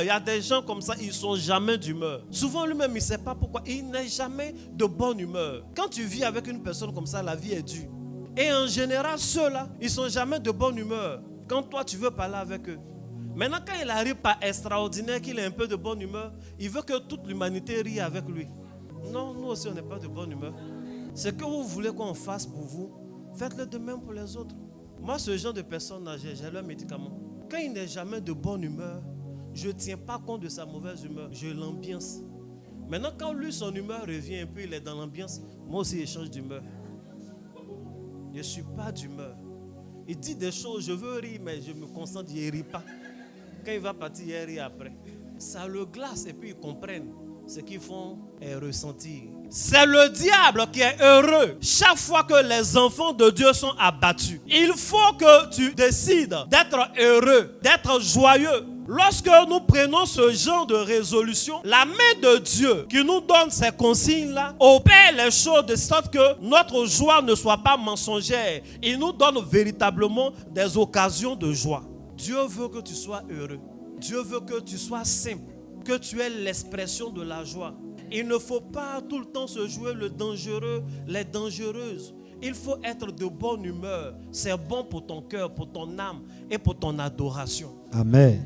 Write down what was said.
Il y a des gens comme ça, ils ne sont jamais d'humeur. Souvent lui-même, il ne sait pas pourquoi. Il n'est jamais de bonne humeur. Quand tu vis avec une personne comme ça, la vie est dure. Et en général, ceux-là, ils ne sont jamais de bonne humeur. Quand toi, tu veux parler avec eux. Maintenant, quand il arrive par extraordinaire, qu'il est un peu de bonne humeur, il veut que toute l'humanité rie avec lui. Non, nous aussi, on n'est pas de bonne humeur. Ce que vous voulez qu'on fasse pour vous, faites-le de même pour les autres. Moi, ce genre de personne, j'ai leur médicament. Quand il n'est jamais de bonne humeur, je ne tiens pas compte de sa mauvaise humeur, je l'ambiance. Maintenant, quand lui, son humeur revient un peu, il est dans l'ambiance, moi aussi, je change d'humeur. Je ne suis pas d'humeur. Il dit des choses, je veux rire, mais je me concentre, il ne rit pas. Quand il va partir, il rit après. Ça le glace et puis ils comprennent ce qu'ils font et ressentir. C'est le diable qui est heureux chaque fois que les enfants de Dieu sont abattus. Il faut que tu décides d'être heureux, d'être joyeux. Lorsque nous prenons ce genre de résolution, la main de Dieu qui nous donne ces consignes-là opère les choses de sorte que notre joie ne soit pas mensongère. Il nous donne véritablement des occasions de joie. Dieu veut que tu sois heureux. Dieu veut que tu sois simple, que tu aies l'expression de la joie. Il ne faut pas tout le temps se jouer le dangereux, les dangereuses. Il faut être de bonne humeur. C'est bon pour ton cœur, pour ton âme et pour ton adoration. Amen.